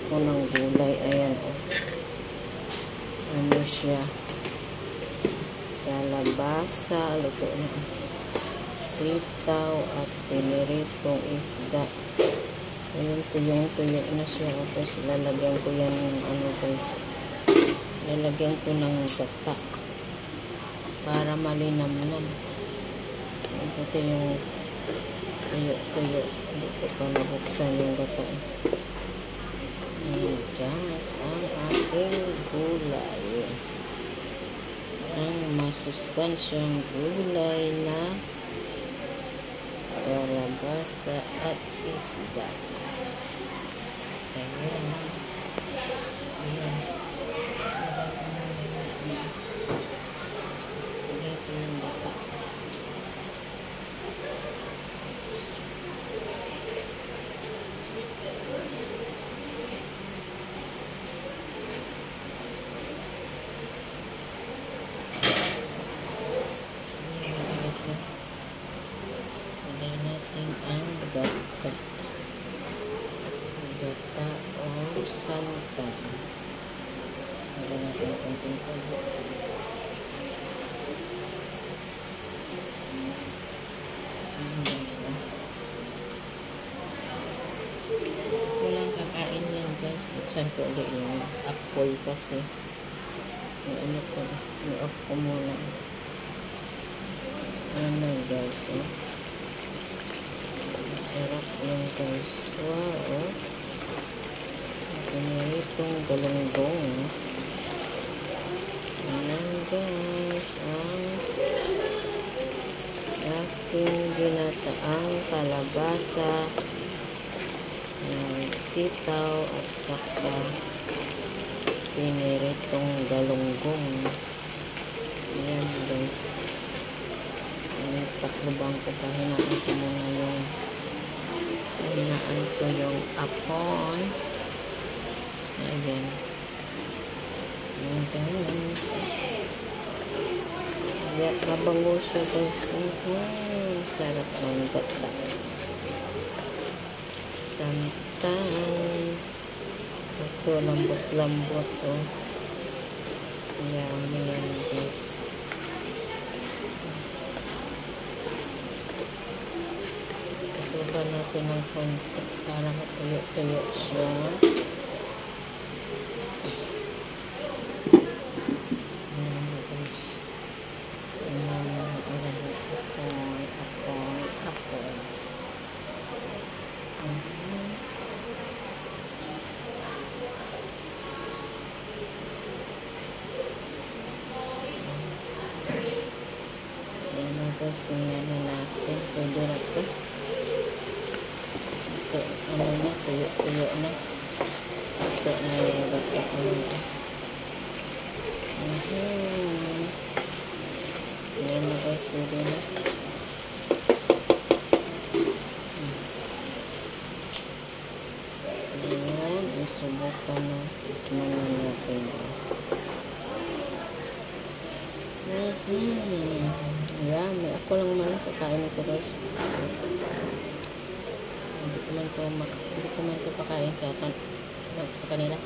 ko ng gulay. Ayan, oh. Ano siya? Kalabasa, luto na. Sitaw at piniritong isda. Ayun, tuyong-tuyo na siya. Tapos lalagyan ko yan ng ano guys. Lalagyan ko ng gata para malinamnam. Ito yung tuyo-tuyo. Hindi ko pa nabuksan yung gata. Guys, ang ating gulay. Ang masustansyang gulay na kalabasa at isda. Ayan. Ayan. Ito yung bata. Lagay natin ang gata. Gata o santan. Lagay natin konting tubo. Walang kakain yan guys. Buksan ko ulit yung apoy kasi. Yung ano ko. Yung off ko muna. Ano guys, oh. Sarap yung guys. Wow, oh. Piniritong galunggong. Ayan guys, ang aking ginataang kalabasa, sitaw at saka piniritong galunggong. Ayan guys. Taklubang ko pa, hinaan ko muna yung apoy. Ayan. Ayan guys. Ayan, mabango siya guys. Sarap ng gata. Santan. Gusto lambot-lambot to. Ayan, ayan guys. Tutuban natin ng konti para matuyo-tuyo siya. Ayan guys. Apoy. Ayan guys, tingnan na natin. Pwede na ito. Ito, ano na, tuyo na. Ito na yung bata ko na. Ayan na guys, pwede na. Ayan, isubukan na. Tikman na natin guys. Ayan, may ako lang man kakain ito guys. Hindi ko man ito pakain sa kanila.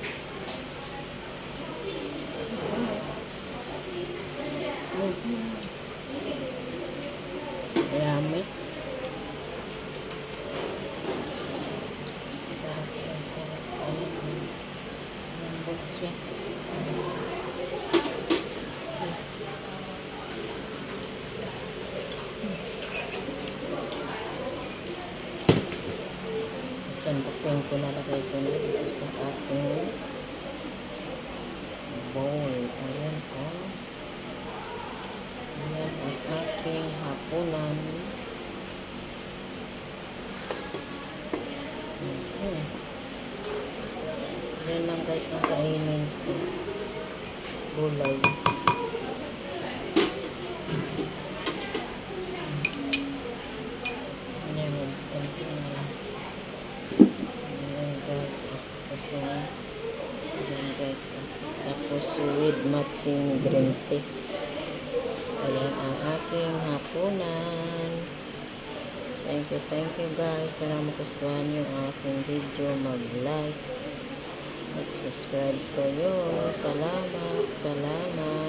Yummy. Sarap. Ayan. Lambot siya. Sandukin ko, nalagay ko na dito sa ating bowl. Ayan, oh. Ayan ang ating hapunan. Ayan lang guys ang kainin ko. Gulay. Tapos with matching green tea. Ayan ang aking hapunan. Thank you guys. Sana magustuhan yung aking video. Mag-like, Subscribe kayo. Salamat. Salamat.